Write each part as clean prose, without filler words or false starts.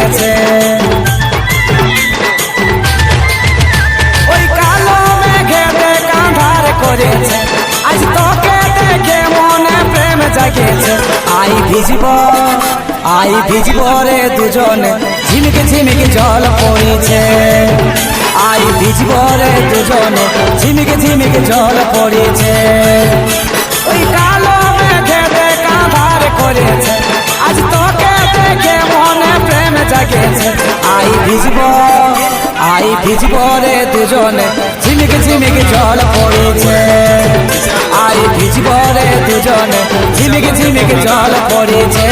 জাগিয়েছে। ওই কালো মেঘেতে কাঁধার করেছে, আজ তোকে দেখে মনে প্রেম জাগিয়েছে। আই ভিজব রে দুজনে, ঝিমিকে ঝিমিকে জল পড়েছে। আই ভিজব রে দুজনে, ঝিমিকে ঝিমিকে জল পড়েছে। ওই কালো মেঘেতে কাঁধার করেছে, আজ তোকে দেখে মনে প্রেম জাগিয়েছে। আই ভিজব রে দুজনে, ঝিমিকে ঝিমিকে জল পড়েছে। আই ভিজব রে দুজনে, ঝিমিকে ঝিমিকে জল পড়েছে।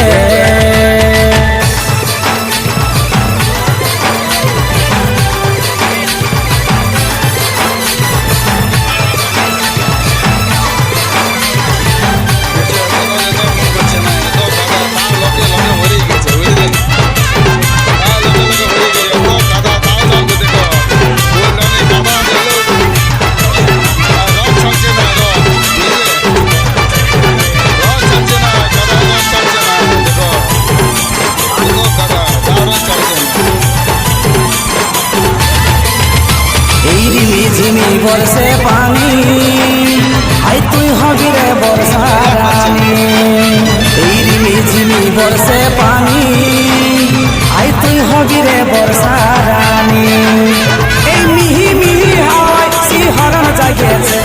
বর্ষে পানি, আই তুই হবি রে বর্ষা রানী। এই ঝিমি বর্ষে পানি, আই তুই হবি রে বর্ষা রানী। এই মিহি মিহি হাওয়ায় শিহরণ জাগিয়েছে,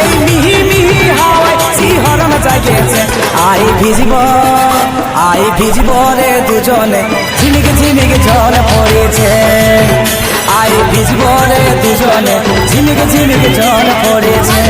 এই মিহি মিহি হাওয়ায় শিহরণ জাগিয়েছে। আই ভিজব রে দুজনে, ঝিমিকে ঝিমিকে জল পড়েছে। আই ভিজব রে দুজনে, ঝিমিকে ঝিমিকে জল পড়েছে।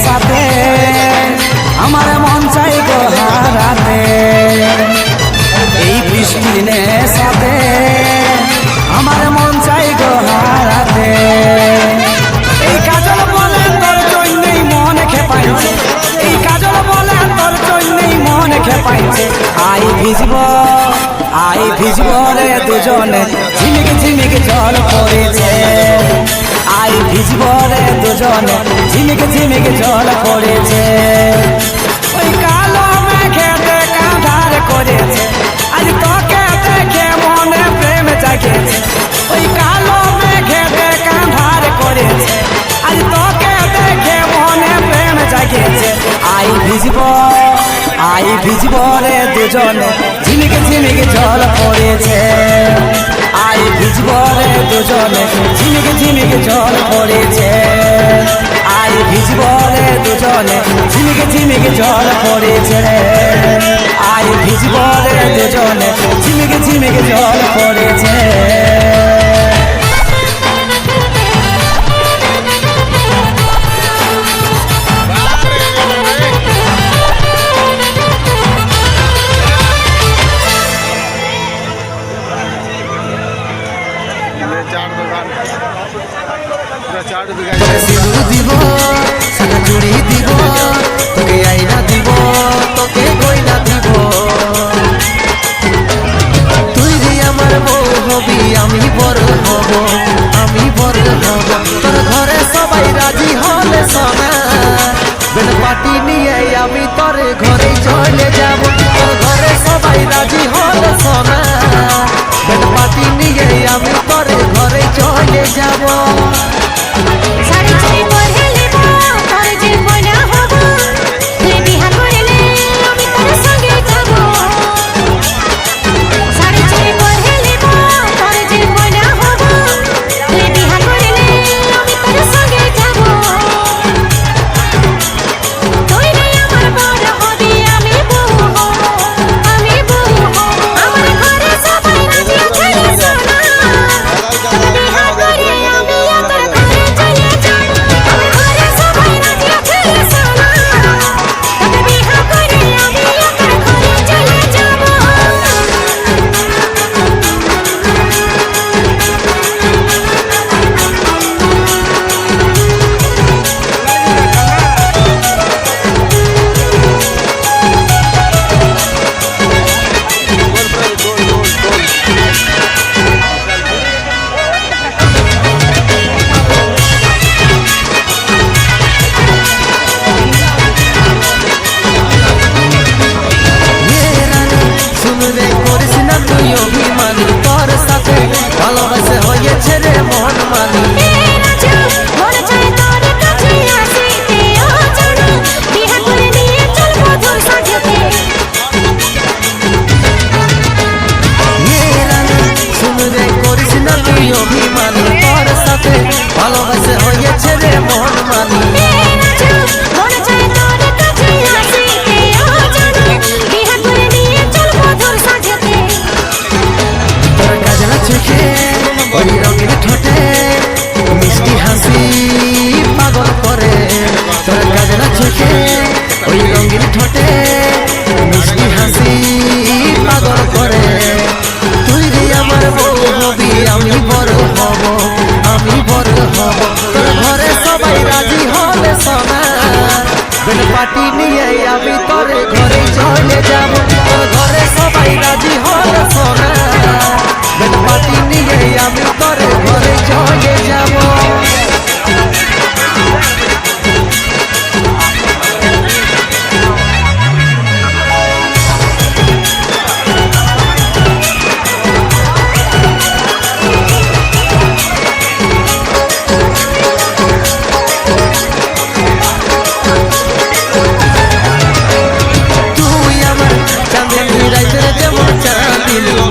সাথে আমার মন চাই গো হারাতে। এই বৃষ্টির সাথে আমার মন চাই গো হারাতে। এই কাজল বলে তোর জন্যই মন খেপাইছে, এই কাজল বলে তোর জন্যই মন খেপাইছে। আই ভিজব রে দুজনে, ঝিমিকে ঝিমিকে জল পড়েছে। আই ভিজব রে দুজনে, ঝিমিকে ঝিমিকে জল পড়েছে। ওই কালো মেঘেতে কাঁধার করেছে, আজ তোকে দেখে মনে প্রেম জাগিয়েছে। ওই কালো মেঘেতে কাঁধার করেছে, আজ তোকে দেখে মনে প্রেম জাগিয়েছে। আই ভিজব রে দুজনে, ঝিমিকে ঝিমিকে জল পড়েছে। আই ভিজব রে দুজনে, ঝিমিকে ঝিমিকে জল পড়েছে। আই ভিজব রে দুজনে, ঝিমিকে ঝিমিকে জল পড়েছে। আই ভিজব রে দুজনে, ঝিমিকে ঝিমিকে জল পড়েছে। সিঁদুর দিব, সাদা চুড়ি দিব, তোকে আইনা দিব, তোকে গয়না দিব। তুই যে আমার বউ হবি, ওই রঙিন ঠোঁটে মিষ্টি হাসি পাগল করে। তুই রে আমার বউ হবি, আমি বড় হব, আমি বড় হব। তোর ঘরে সবাই রাজি হবে সোনা, বেলপাটি নিয়ে আমি তোর ঘরে চলে যাব। তোর ঘরে সবাই রাজি হবে সোনা, বেলপাটি নিয়ে আমি তোর ঘরে চলে যাব।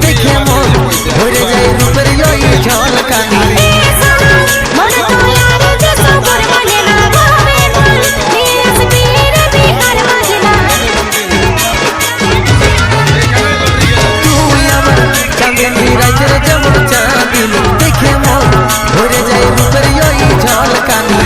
দেখে মন ভরে যায় রূপের ওই ঝলকানি। তুই আমার চাঁদনি রাইতের যেমন চাঁদিল, দেখে মন ভরে যায় রূপের ওই ঝলকানি।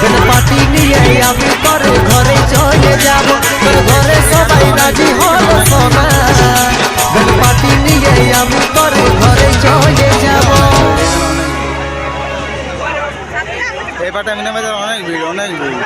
বেলপাটি নিয়ে আমি তোর ঘরে চলে যাব। তোর ঘরে সবাই রাজি হলো সোনা, বেলপাটি নিয়ে আমি তোর ঘরে চলে যাব। এবারটা মিনা বাজার অনেক ভিড়, অনেক ভিড়।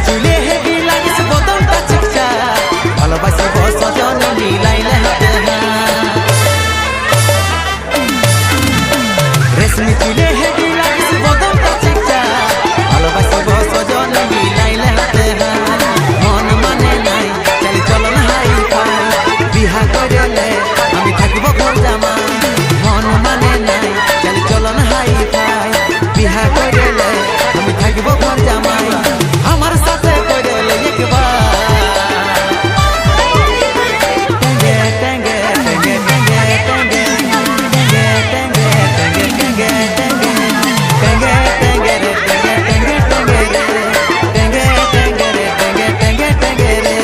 চুলে হেবি লাগিস বদনটা চিকচা, ভালোবাসি বস জন মিলাইলে হাতে রেশমি চুলে হেবি লাগিস বদনটা চিকচা, ভালোবাসি বস জন মিলাইলে হাতে মন মানে নাই চালি চলন হাই ফাই, বিহা করেলে আমি থাকবো ঘর জামা। মন মানে নাই চালি চলন হাই ফাই, বিহা করেলে আমি থাকবো ঘর জামাই। আমার সাথে করেলে একবার টেঙ্গে টেঙ্গে টেঙ্গে টেঙ্গে টেঙ্গে টেঙ্গে টেঙ্গে টেঙ্গে টেঙ্গে টেঙ্গে টেঙ্গে রে টেঙ্গে টেঙ্গে টেঙ্গে রে টেঙ্গে টেঙ্গে রে টেঙ্গে টেঙ্গে টেঙ্গে রে।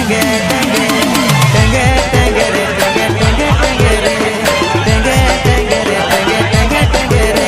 টেঙ্গে টেঙ্গে টেঙ্গে টেঙ্গে রে টেঙ্গে টেঙ্গে টেঙ্গে রে টেঙ্গে টেঙ্গে রে টেঙ্গে টেঙ্গে টেঙ্গে রে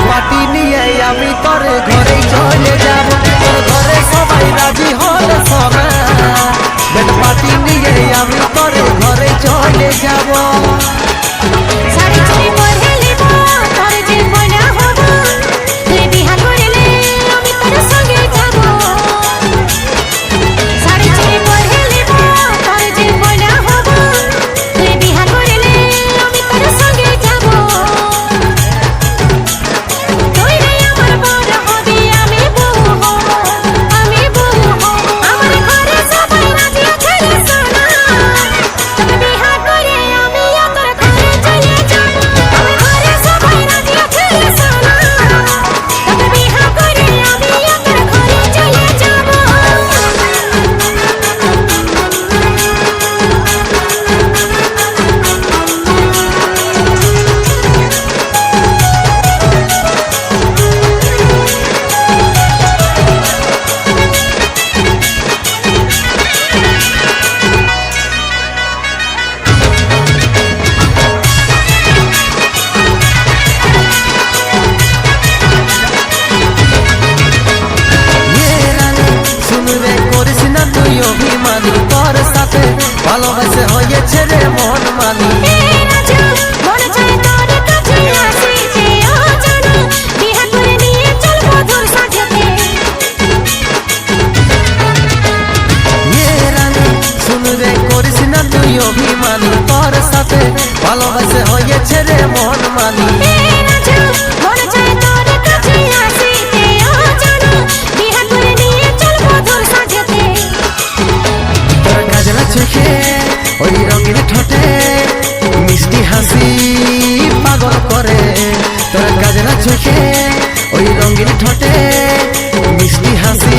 পার্টি নিয়ে আমি তোর ঘরে চলে যাব তোর ঘরে সবাই রাজি হলে সোনা বেড পার্টি নিয়ে আমি তোর ঘরে চলে যাব শাড়ি চুড়ি পরে লিব তোর যে ময়না হব তুই বিহা করলে আমি তোর সঙ্গে যাব শাড়ি চুড়ি পরে লিব তোর যে ময়না হব তুই বিহা করলে আমি তোর সঙ্গে যাব তুই রে আমার বড় হবি আমি বউ হব আমার ঘরে সবাই রাজি আছে রে সোনা তোকে বিহা করে আমি তোর ঘরে চলে যাব আমার ঘরে সবাই রাজি আছে রে সোনা তোকে বিহা করে আমি তোর ঘরে চলে যাব ভালোবাসে হয়েছে রে মন মানি রাজা মনে চায় তোর কাছে আসি যে ও জানো বিহা করে নিয়ে চলবো তোর সাথে রানী শুনবে করিস না তুই অভিমানী তোর সাথে ভালোবাসে হয়েছে রে মন মানি রাজা মনে চায় তোর কাছে আসি যে ও জানো বিহা করে নিয়ে চলবো তোর সাথে তোর কাজলা চোখে ওই রঙের ঠোঁটে মিষ্টি হাসি পাগল করে তোর কাজলা চোখে ওই রঙের ঠোঁটে মিষ্টি হাসি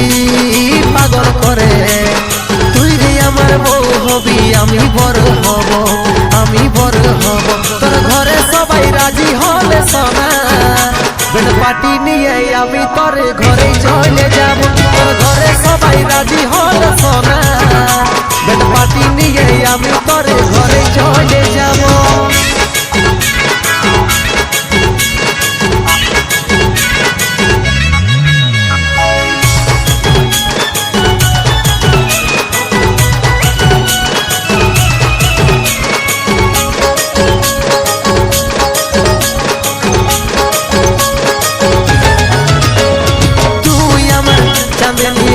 পাগল করে তুই রে আমার বউ হবি আমি বড় হব তোর ঘরে সবাই রাজি হলে সোনা বেড পার্টি নিয়ে আমি তোর ঘরে চলে যাব তোর ঘরে সবাই রাজি হলে সোনা বেড পার্টি নিয়ে আমি তোর ঘরে চলে যাব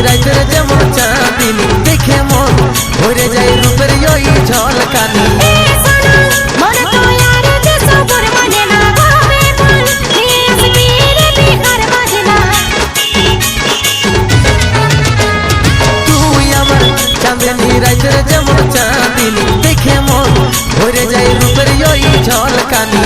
রাইতের যেমন চাঁদিনী দেখে মন ভরে যায় রূপের ওই ঝলকানি মনে তো আর যে সবর মানে না ভাবে বল নিজ পীরে বিহার বাজনা তুই আমার চাঁদনি রাইতের যেমন চাঁদিনী দেখে মন ভরে যায় রূপের ওই ঝলকানি